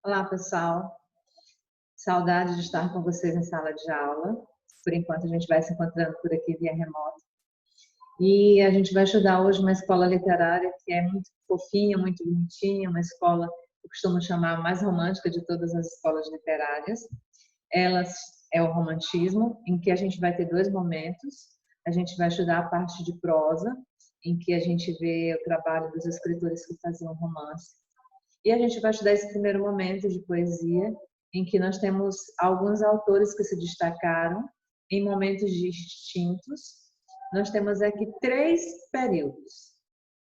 Olá, pessoal. Saudade de estar com vocês em sala de aula. Por enquanto, a gente vai se encontrando por aqui via remoto. E a gente vai estudar hoje uma escola literária que é muito fofinha, muito bonitinha, uma escola que eu costumo chamar a mais romântica de todas as escolas literárias. Elas é o romantismo, em que a gente vai ter dois momentos. A gente vai estudar a parte de prosa, em que a gente vê o trabalho dos escritores que faziam romance. E a gente vai estudar esse primeiro momento de poesia, em que nós temos alguns autores que se destacaram em momentos distintos. Nós temos aqui três períodos.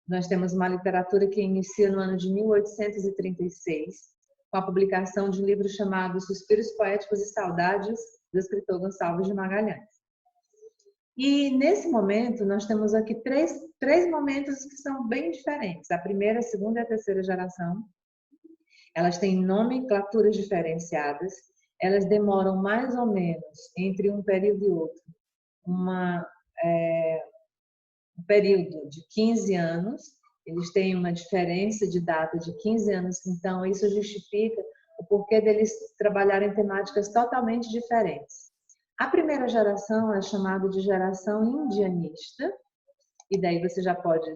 Nós temos uma literatura que inicia no ano de 1836, com a publicação de um livro chamado Suspiros Poéticos e Saudades, do escritor Gonçalves de Magalhães. E nesse momento, nós temos aqui três momentos que são bem diferentes. A primeira, a segunda e a terceira geração. Elas têm nomenclaturas diferenciadas, elas demoram mais ou menos entre um período e outro, um período de 15 anos, eles têm uma diferença de data de 15 anos, então isso justifica o porquê deles trabalharem temáticas totalmente diferentes. A primeira geração é chamada de geração indianista, e daí você já pode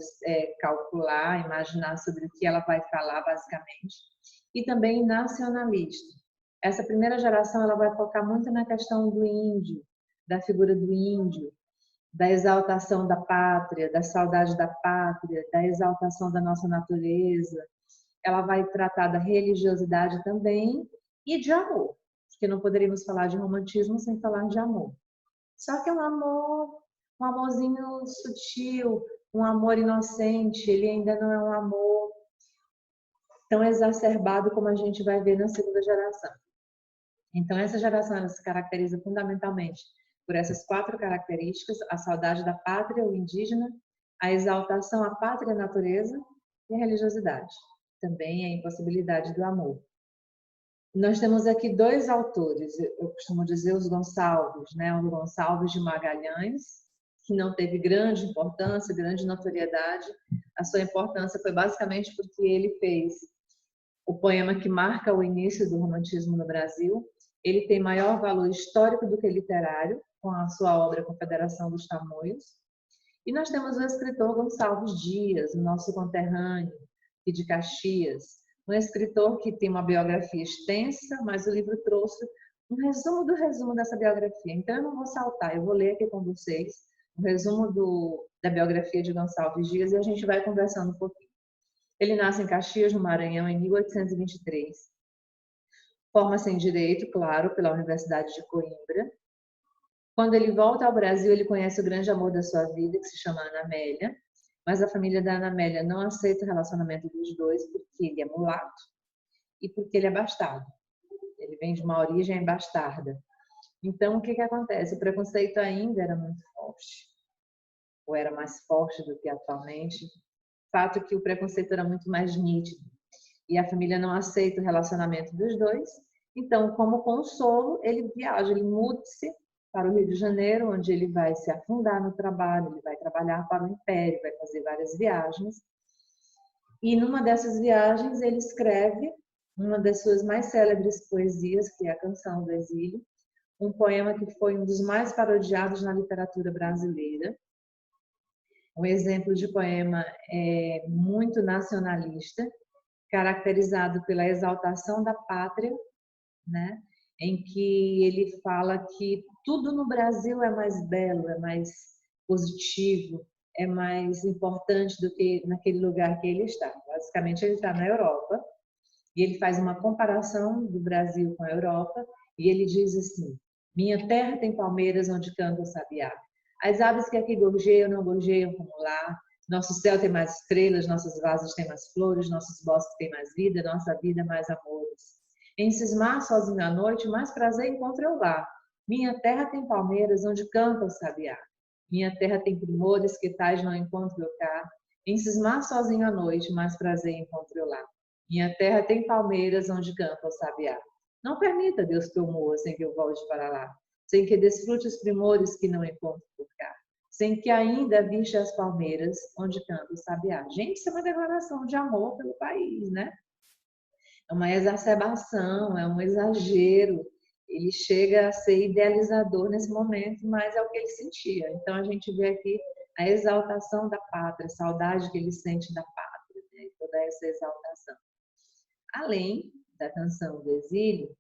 calcular, imaginar sobre o que ela vai falar basicamente, e também nacionalista. Essa primeira geração ela vai focar muito na questão do índio, da figura do índio, da exaltação da pátria, da saudade da pátria, da exaltação da nossa natureza. Ela vai tratar da religiosidade também e de amor, porque não poderíamos falar de romantismo sem falar de amor. Só que é um amor, um amorzinho sutil, um amor inocente, ele ainda não é um amor tão exacerbado como a gente vai ver na segunda geração. Então, essa geração ela se caracteriza fundamentalmente por essas quatro características: a saudade da pátria, o indígena, a exaltação à pátria e à natureza e a religiosidade. Também a impossibilidade do amor. Nós temos aqui dois autores, eu costumo dizer os Gonçalves, né? O Gonçalves de Magalhães, que não teve grande importância, grande notoriedade. A sua importância foi basicamente porque ele fez o poema que marca o início do romantismo no Brasil. Ele tem maior valor histórico do que literário, com a sua obra Confederação dos Tamoios. E nós temos o escritor Gonçalves Dias, o nosso conterrâneo, aqui de Caxias, um escritor que tem uma biografia extensa, mas o livro trouxe um resumo do resumo dessa biografia. Então eu não vou saltar, eu vou ler aqui com vocês o resumo da biografia de Gonçalves Dias e a gente vai conversando um pouquinho. Ele nasce em Caxias, no Maranhão, em 1823. Forma-se em Direito, claro, pela Universidade de Coimbra. Quando ele volta ao Brasil, ele conhece o grande amor da sua vida, que se chama Ana Amélia. Mas a família da Ana Amélia não aceita o relacionamento dos dois porque ele é mulato e porque ele é bastardo. Ele vem de uma origem bastarda. Então, o que acontece? O preconceito ainda era muito forte, ou era mais forte do que atualmente. Fato que o preconceito era muito mais nítido e a família não aceita o relacionamento dos dois. Então, como consolo, ele viaja, ele muda-se para o Rio de Janeiro, onde ele vai se afundar no trabalho, ele vai trabalhar para o Império, vai fazer várias viagens. E numa dessas viagens ele escreve uma das suas mais célebres poesias, que é a Canção do Exílio, um poema que foi um dos mais parodiados na literatura brasileira. Um exemplo de poema muito nacionalista, caracterizado pela exaltação da pátria, né? Em que ele fala que tudo no Brasil é mais belo, é mais positivo, é mais importante do que naquele lugar que ele está. Basicamente, ele está na Europa e ele faz uma comparação do Brasil com a Europa e ele diz assim: minha terra tem palmeiras onde canta o sabiá. As aves que aqui gorjeiam não gorjeiam como lá. Nosso céu tem mais estrelas, nossos vasos têm mais flores, nossos bosques têm mais vida, nossa vida mais amores. Em cismar sozinho à noite, mais prazer encontro eu lá. Minha terra tem palmeiras onde canta o sabiá. Minha terra tem primores que tais não encontro eu cá. Em cismar sozinho à noite, mais prazer encontro eu lá. Minha terra tem palmeiras onde canta o sabiá. Não permita, Deus, que eu morra sem que eu volte para lá. Sem que desfrute os primores que não encontro por cá. Sem que ainda aviste as palmeiras onde canta o sabiá. Gente, isso é uma declaração de amor pelo país, né? é uma exacerbação, é um exagero. Ele chega a ser idealizador nesse momento, mas é o que ele sentia. Então a gente vê aqui a exaltação da pátria, a saudade que ele sente da pátria, né? Toda essa exaltação. Além da canção do exílio,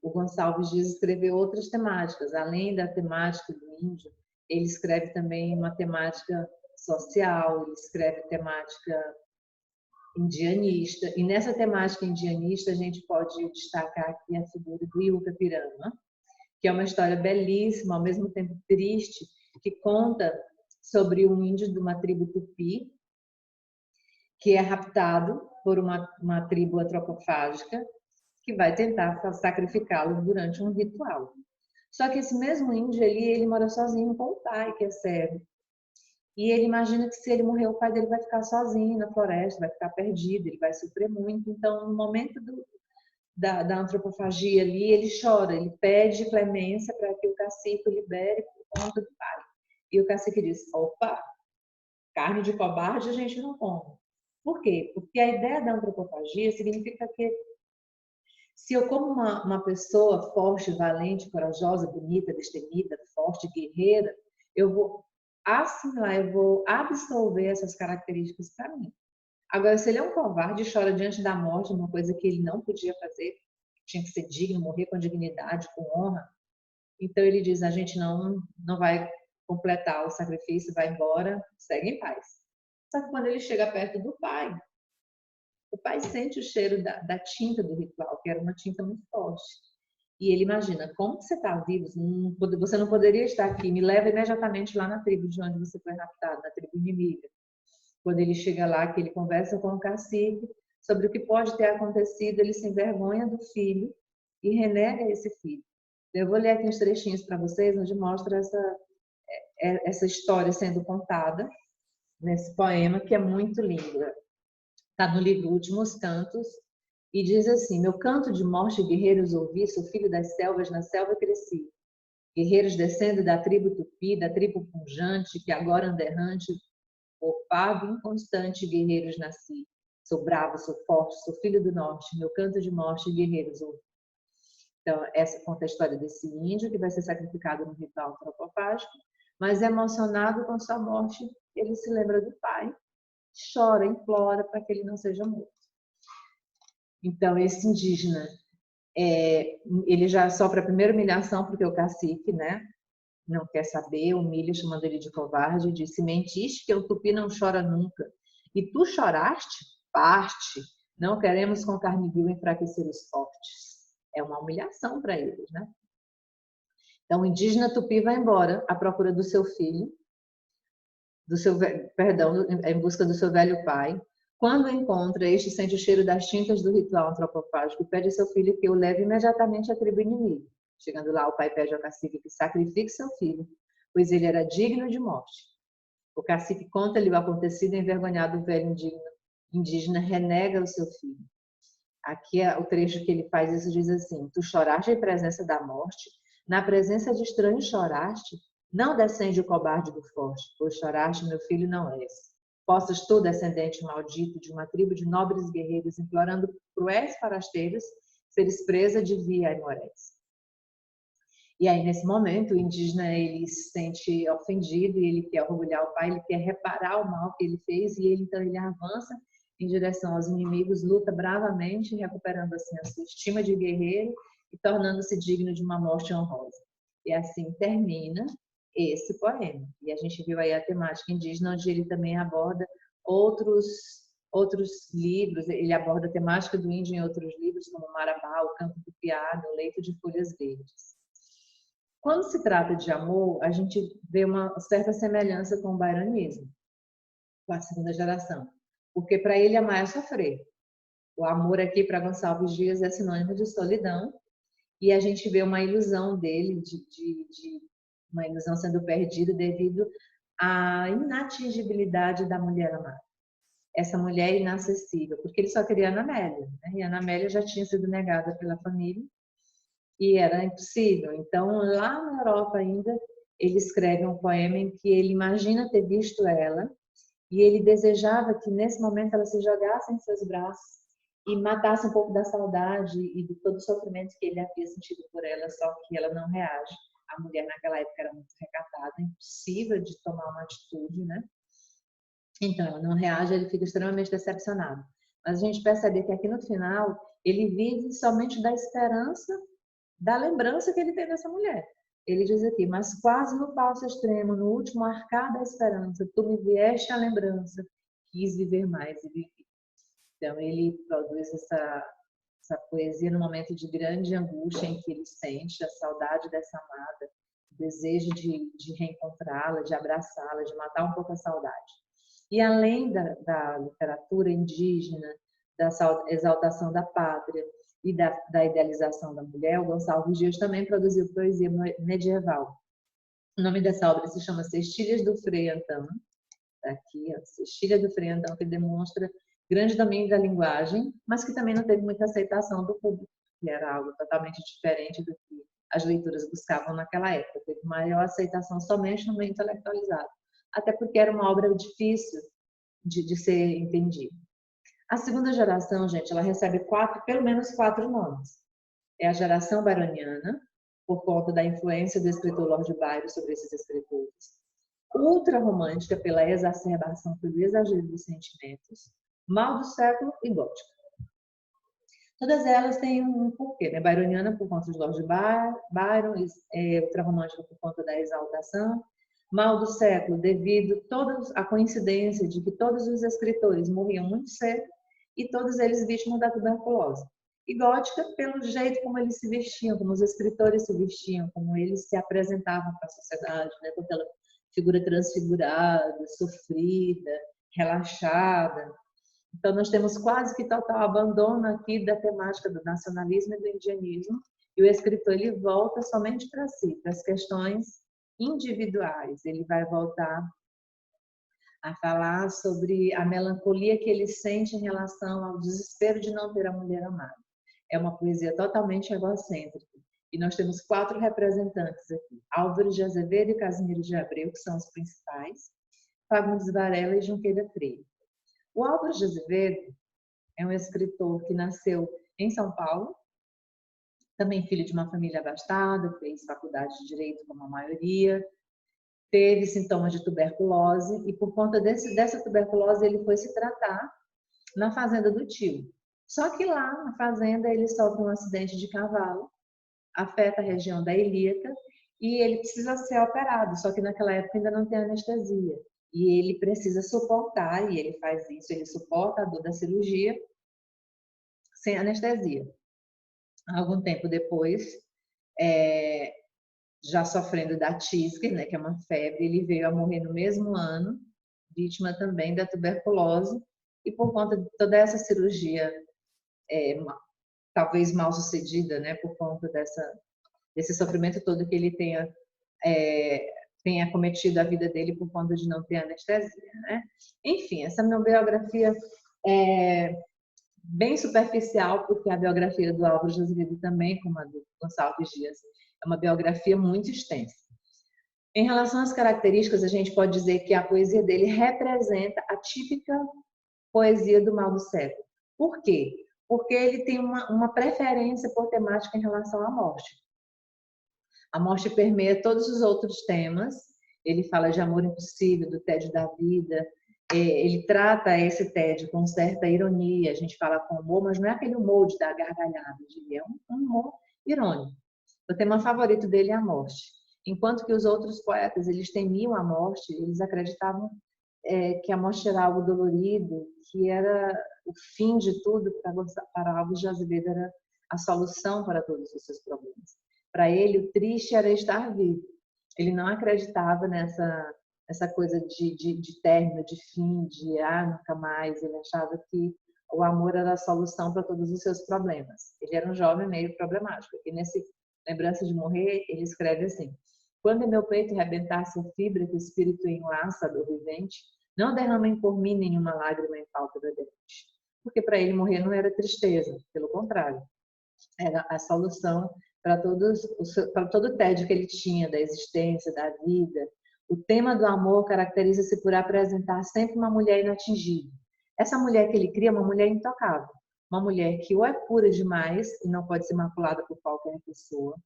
o Gonçalves Dias escreveu outras temáticas. Além da temática do índio, ele escreve também uma temática social, ele escreve temática indianista. E nessa temática indianista, a gente pode destacar aqui a figura do Ilha Pirama, que é uma história belíssima, ao mesmo tempo triste, que conta sobre um índio de uma tribo tupi, que é raptado por uma tribo antropofágica, que vai tentar sacrificá-lo durante um ritual. Só que esse mesmo índio ele mora sozinho com o pai, que é cego. E ele imagina que se ele morrer, o pai dele vai ficar sozinho na floresta, vai ficar perdido, ele vai sofrer muito. Então, no momento da antropofagia ali, ele chora, ele pede clemência para que o cacique o libere por conta do pai. E o cacique diz, opa, carne de cobarde a gente não come. Por quê? Porque a ideia da antropofagia significa que se eu como uma pessoa forte, valente, corajosa, bonita, destemida, forte, guerreira, eu vou assimilar, eu vou absorver essas características para mim. Agora, se ele é um covarde e chora diante da morte, uma coisa que ele não podia fazer, tinha que ser digno, morrer com dignidade, com honra, então ele diz, a gente não vai completar o sacrifício, vai embora, segue em paz. Só que quando ele chega perto do pai, o pai sente o cheiro da tinta do ritual, que era uma tinta muito forte. E ele imagina, como que você está vivo? Você não poderia estar aqui. Me leva imediatamente lá na tribo de onde você foi raptado, na tribo inimiga. Quando ele chega lá, que ele conversa com o cacique sobre o que pode ter acontecido, ele se envergonha do filho e renega esse filho. Eu vou ler aqui uns trechinhos para vocês, onde mostra essa história sendo contada nesse poema, que é muito lindo. Está no livro Últimos Cantos, e diz assim, meu canto de morte, guerreiros ouvi, sou filho das selvas, na selva cresci. Guerreiros descendo da tribo tupi, da tribo punjante, que agora anda errante, opado inconstante, guerreiros nasci. Sou bravo, sou forte, sou filho do norte, meu canto de morte, guerreiros ouvi. Então, essa conta a história desse índio que vai ser sacrificado no ritual antropofágico, mas emocionado com sua morte, ele se lembra do pai, chora, implora para que ele não seja morto. Então, esse indígena, ele já sofre a primeira humilhação porque o cacique, né, não quer saber, humilha, chamando ele de covarde, e diz, se mentiste que o tupi não chora nunca, e tu choraste, parte, não queremos com carne vil enfraquecer os fortes. É uma humilhação para eles, né? Então, o indígena tupi vai embora à procura do seu filho, em busca do seu velho pai. Quando o encontra, este sente o cheiro das tintas do ritual antropofágico e pede a seu filho que o leve imediatamente à tribo inimiga. Chegando lá, o pai pede ao cacique que sacrifique seu filho, pois ele era digno de morte. O cacique conta-lhe o acontecido e envergonhado o velho indígena renega o seu filho. Aqui é o trecho que ele faz isso, diz assim, tu choraste em presença da morte, na presença de estranhos choraste, não descende o cobarde do forte, pois choraste, meu filho não és. Possas tu, descendente maldito de uma tribo de nobres guerreiros, implorando cruéis forasteiros, seres presa de via e morés. E aí, nesse momento, o indígena ele se sente ofendido e ele quer orgulhar o pai, ele quer reparar o mal que ele fez e então ele avança em direção aos inimigos, luta bravamente, recuperando assim a sua estima de guerreiro e tornando-se digno de uma morte honrosa. E assim termina esse poema. E a gente viu aí a temática indígena, onde ele também aborda outros livros, ele aborda a temática do índio em outros livros, como Marabá, O Canto do Piado, O Leito de Folhas Verdes. Quando se trata de amor, a gente vê uma certa semelhança com o bairanismo, com a segunda geração. Porque para ele amar é sofrer. O amor aqui para Gonçalves Dias é sinônimo de solidão, e a gente vê uma ilusão dele, uma ilusão sendo perdida devido à inatingibilidade da mulher amada. Essa mulher inacessível, porque ele só queria a Ana Amélia, né? E a Ana Amélia já tinha sido negada pela família, e era impossível. Então, lá na Europa ainda, ele escreve um poema em que ele imagina ter visto ela, e ele desejava que nesse momento ela se jogasse em seus braços e matasse um pouco da saudade e de todo o sofrimento que ele havia sentido por ela, só que ela não reage. A mulher naquela época era muito recatada, impossível de tomar uma atitude, né? Então ela não reage, ele fica extremamente decepcionado. Mas a gente percebe que aqui no final ele vive somente da esperança, da lembrança que ele tem dessa mulher. Ele diz aqui, mas quase no falso extremo, no último arcar da esperança, tu me vieste a lembrança, quis viver mais e vivi. Então ele produz essa poesia no momento de grande angústia em que ele sente a saudade dessa amada, o desejo de reencontrá-la, de abraçá-la, de matar um pouco a saudade. E além da literatura indígena, da exaltação da pátria e da idealização da mulher, o Gonçalves Dias também produziu poesia medieval. O nome dessa obra se chama Cestilhas do Frei Antão, tá aqui, Cestilha do Frei Antão, que demonstra grande domínio da linguagem, mas que também não teve muita aceitação do público, que era algo totalmente diferente do que as leituras buscavam naquela época. Teve maior aceitação somente no meio intelectualizado, até porque era uma obra difícil de ser entendida. A segunda geração, gente, ela recebe pelo menos quatro nomes. É a geração byroniana, por conta da influência do escritor Lord Byron sobre esses escritores. Ultra-romântica, pela exacerbação, pelo exagero dos sentimentos. Mal do século e gótica. Todas elas têm um porquê, né? Byroniana por conta de Lord Byron, ultra-romântica por conta da exaltação. Mal do século, devido à coincidência de que todos os escritores morriam muito cedo e todos eles vítimas da tuberculose. E gótica pelo jeito como eles se vestiam, como os escritores se vestiam, como eles se apresentavam para a sociedade, né? Com aquela figura transfigurada, sofrida, relaxada. Então, nós temos quase que total abandono aqui da temática do nacionalismo e do indianismo, e o escritor ele volta somente para si, para as questões individuais. Ele vai voltar a falar sobre a melancolia que ele sente em relação ao desespero de não ter a mulher amada. É uma poesia totalmente egocêntrica. E nós temos quatro representantes aqui: Álvaro de Azevedo e Casimiro de Abreu, que são os principais, Fagundes Varela e Junqueira Freire. O Álvaro de Azevedo é um escritor que nasceu em São Paulo, também filho de uma família abastada, fez faculdade de Direito como a maioria, teve sintomas de tuberculose e por conta dessa tuberculose ele foi se tratar na fazenda do tio. Só que lá na fazenda ele sofre um acidente de cavalo, afeta a região da ilíaca e ele precisa ser operado, só que naquela época ainda não tem anestesia. E ele precisa suportar, e ele faz isso, ele suporta a dor da cirurgia sem anestesia. Algum tempo depois, já sofrendo da tísica, né, que é uma febre, ele veio a morrer no mesmo ano, vítima também da tuberculose, e por conta de toda essa cirurgia, talvez mal sucedida, né, por conta desse sofrimento todo que ele tenha cometido a vida dele por conta de não ter anestesia, né? Enfim, essa minha biografia é bem superficial, porque a biografia do Álvaro de Azevedo também, como a do Gonçalves Dias, é uma biografia muito extensa. Em relação às características, a gente pode dizer que a poesia dele representa a típica poesia do mal do século. Por quê? Porque ele tem uma preferência por temática em relação à morte. A morte permeia todos os outros temas. Ele fala de amor impossível, do tédio da vida. Ele trata esse tédio com certa ironia. A gente fala com humor, mas não é aquele humor de dar gargalhada. É um humor irônico. O tema favorito dele é a morte. Enquanto que os outros poetas, eles temiam a morte, eles acreditavam que a morte era algo dolorido, que era o fim de tudo. Para Álvares de Azevedo era a solução para todos os seus problemas. Para ele, o triste era estar vivo. Ele não acreditava nessa coisa de término, de fim, de nunca mais. Ele achava que o amor era a solução para todos os seus problemas. Ele era um jovem meio problemático. E nesse Lembrança de Morrer, ele escreve assim: quando em meu peito rebentasse a fibra que o espírito enlaça do vivente, não derramem por mim nenhuma lágrima em falta da dente. Porque para ele morrer não era tristeza, pelo contrário. Era a solução para todo o tédio que ele tinha da existência, da vida. O tema do amor caracteriza-se por apresentar sempre uma mulher inatingível. Essa mulher que ele cria é uma mulher intocável. uma mulher que ou é pura demais e não pode ser maculada por qualquer pessoa,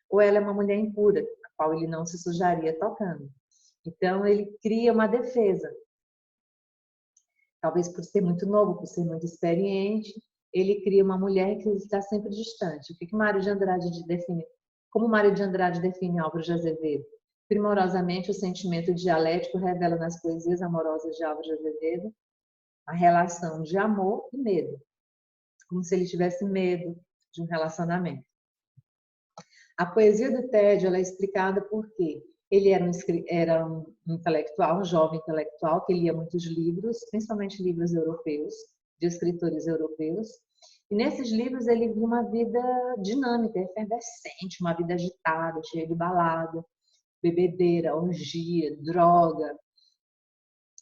ou ela é uma mulher impura, a qual ele não se sujaria tocando. Então, ele cria uma defesa. Talvez por ser muito novo, por ser muito experiente, ele cria uma mulher que está sempre distante. O que Mário de Andrade define? Como Mário de Andrade define Álvaro de Azevedo? Primorosamente, o sentimento dialético revela nas poesias amorosas de Álvaro de Azevedo a relação de amor e medo, como se ele tivesse medo de um relacionamento. A poesia do tédio ela é explicada porque ele era um intelectual, um jovem intelectual que lia muitos livros, principalmente livros europeus, de escritores europeus. E nesses livros ele via uma vida dinâmica, efervescente, uma vida agitada, cheia de balada, bebedeira, orgia, droga.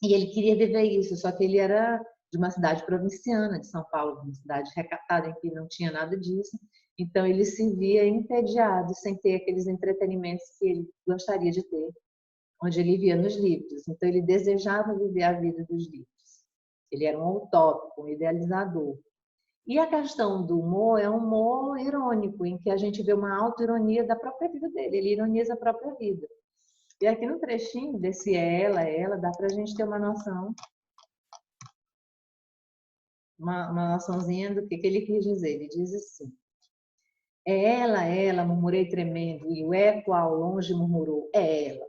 E ele queria viver isso, só que ele era de uma cidade provinciana, de São Paulo, uma cidade recatada em que não tinha nada disso. Então ele se via entediado, sem ter aqueles entretenimentos que ele gostaria de ter, onde ele via nos livros. Então ele desejava viver a vida dos livros. Ele era um utópico, um idealizador. E a questão do humor é um humor irônico, em que a gente vê uma auto-ironia da própria vida dele. Ele ironiza a própria vida. E aqui no trechinho desse ela, dá pra gente ter uma noção, uma noçãozinha do que ele quis dizer. Ele diz assim: é ela, murmurei tremendo, e o eco ao longe murmurou, é ela.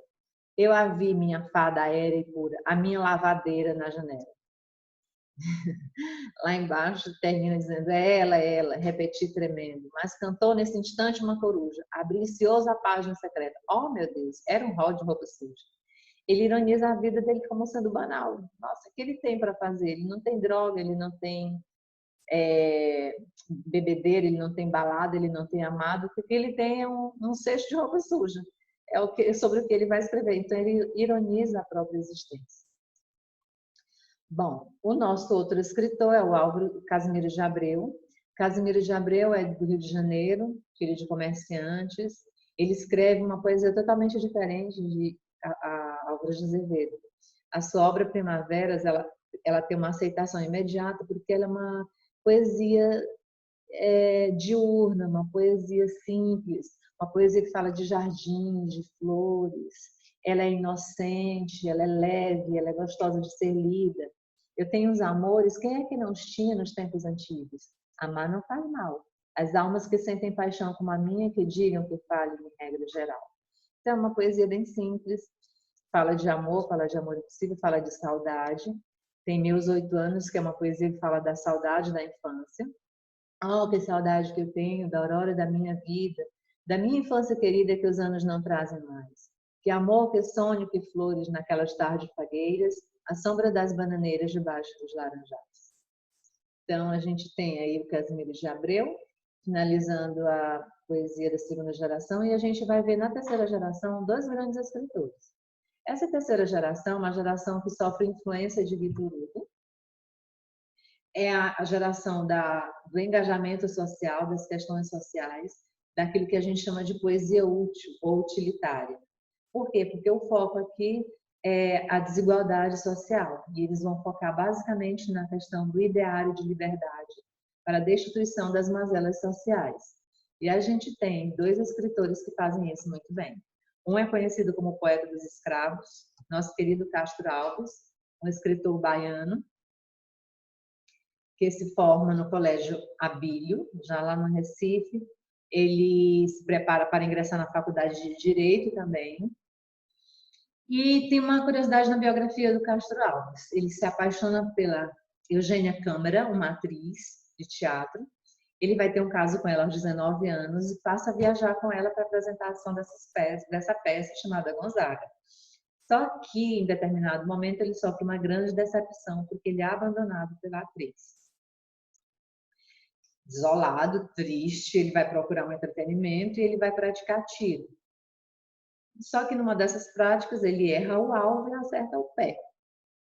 Eu a vi, minha fada aérea e pura, a minha lavadeira na janela. Lá embaixo termina dizendo, é ela, repeti tremendo, mas cantou nesse instante uma coruja, abriciosa a página secreta. Oh, meu Deus, era um rol de roupa suja. Ele ironiza a vida dele como sendo banal. Nossa, o que ele tem para fazer? Ele não tem droga, ele não tem bebedeira, ele não tem balada, ele não tem amado, porque ele tem um cesto de roupa suja. É sobre o que ele vai escrever. Então, ele ironiza a própria existência. Bom, o nosso outro escritor é o Álvaro Casimiro de Abreu. Casimiro de Abreu é do Rio de Janeiro, filho de comerciantes. Ele escreve uma poesia totalmente diferente de Álvaro de Azevedo. A sua obra Primaveras, ela tem uma aceitação imediata porque ela é uma poesia diurna, uma poesia simples, uma poesia que fala de jardins, de flores. Ela é inocente, ela é leve, ela é gostosa de ser lida. Eu tenho os amores, quem é que não os tinha nos tempos antigos? Amar não faz mal. As almas que sentem paixão como a minha, que digam que falem em regra geral. Então, é uma poesia bem simples, fala de amor impossível, fala de saudade. Tem Meus 8 Anos, que é uma poesia que fala da saudade da infância. Oh, que saudade que eu tenho da aurora da minha vida, da minha infância querida que os anos não trazem mais. Que amor, que sonho, que flores naquelas tardes fagueiras, a sombra das bananeiras debaixo dos laranjais. Então, a gente tem aí o Casimiro de Abreu, finalizando a poesia da segunda geração, e a gente vai ver na terceira geração dois grandes escritores. Essa terceira geração é uma geração que sofre influência de Vitor Hugo, é a geração do engajamento social, das questões sociais, daquilo que a gente chama de poesia útil ou utilitária. Por quê? Porque o foco aqui é a desigualdade social, e eles vão focar basicamente na questão do ideário de liberdade para a destituição das mazelas sociais. E a gente tem dois escritores que fazem isso muito bem. Um é conhecido como poeta dos escravos, nosso querido Castro Alves, um escritor baiano, que se forma no Colégio Abílio, já lá no Recife. Ele se prepara para ingressar na faculdade de Direito também. E tem uma curiosidade na biografia do Castro Alves. Ele se apaixona pela Eugênia Câmara, uma atriz de teatro. Ele vai ter um caso com ela aos 19 anos e passa a viajar com ela para a apresentação dessa peça chamada Gonzaga. Só que, em determinado momento, ele sofre uma grande decepção porque ele é abandonado pela atriz. Isolado, triste, ele vai procurar um entretenimento e ele vai praticar tiro. Só que numa dessas práticas ele erra o alvo e acerta o pé,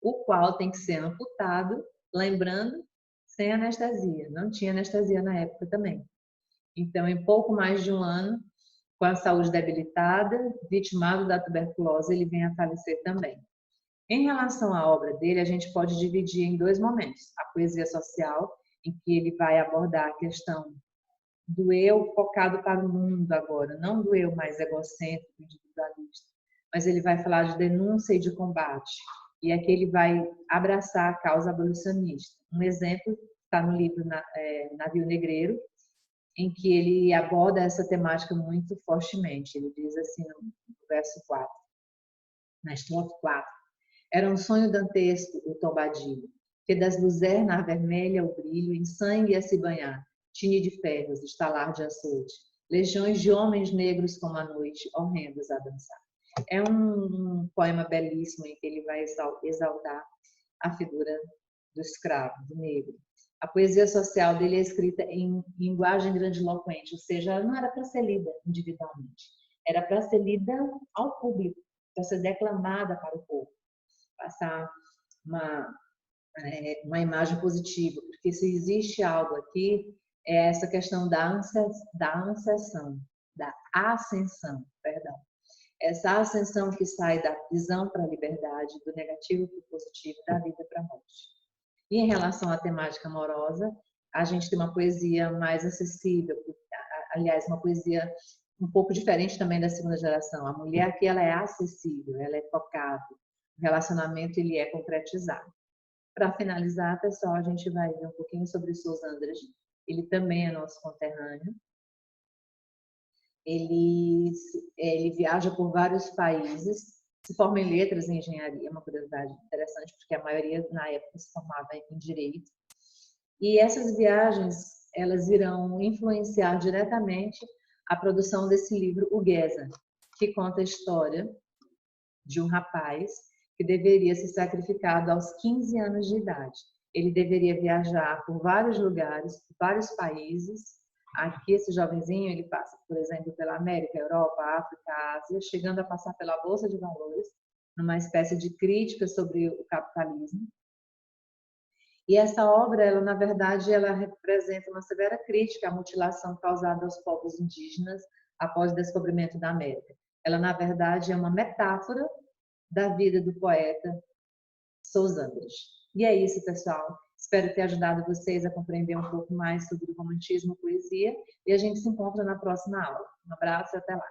o qual tem que ser amputado, lembrando, sem anestesia. Não tinha anestesia na época também. Então, em pouco mais de um ano, com a saúde debilitada, vitimado da tuberculose, ele vem a falecer também. Em relação à obra dele, a gente pode dividir em dois momentos: a poesia social, em que ele vai abordar a questão do eu focado para o mundo agora, não do eu mais egocêntrico, individualista, mas ele vai falar de denúncia e de combate. E aqui ele vai abraçar a causa abolicionista. Um exemplo está no livro Navio Negreiro, em que ele aborda essa temática muito fortemente. Ele diz assim no verso 4, na estrofe 4, era um sonho dantesco o tombadilho, que das luzernas vermelha o brilho, em sangue a se banhar, tine de ferros, estalar de açoite, legiões de homens negros como a noite, horrendos a dançar. É um poema belíssimo em que ele vai exaltar a figura do escravo, do negro. A poesia social dele é escrita em linguagem grandiloquente, ou seja, ela não era para ser lida individualmente, era para ser lida ao público, para ser declamada para o povo, passar uma imagem positiva, porque se existe algo aqui, é essa questão da ascensão, perdão. Essa ascensão que sai da prisão para a liberdade, do negativo para o positivo, da vida para a morte. E em relação à temática amorosa, a gente tem uma poesia mais acessível, aliás, uma poesia um pouco diferente também da segunda geração. A mulher aqui ela é acessível, ela é tocável, o relacionamento ele é concretizado. Para finalizar, pessoal, a gente vai ver um pouquinho sobre o Sousa Andras. Ele também é nosso conterrâneo. Ele viaja por vários países, se forma em letras e engenharia, uma curiosidade interessante, porque a maioria na época se formava em direito. E essas viagens, elas irão influenciar diretamente a produção desse livro, O Geza, que conta a história de um rapaz que deveria ser sacrificado aos 15 anos de idade. Ele deveria viajar por vários lugares, por vários países. Aqui, esse jovenzinho, ele passa, por exemplo, pela América, Europa, África, Ásia, chegando a passar pela Bolsa de Valores, numa espécie de crítica sobre o capitalismo. E essa obra, ela, na verdade, ela representa uma severa crítica à mutilação causada aos povos indígenas após o descobrimento da América. Ela, na verdade, é uma metáfora da vida do poeta Sousa Andras. E é isso, pessoal. Espero ter ajudado vocês a compreender um pouco mais sobre o romantismo e poesia. E a gente se encontra na próxima aula. Um abraço e até lá.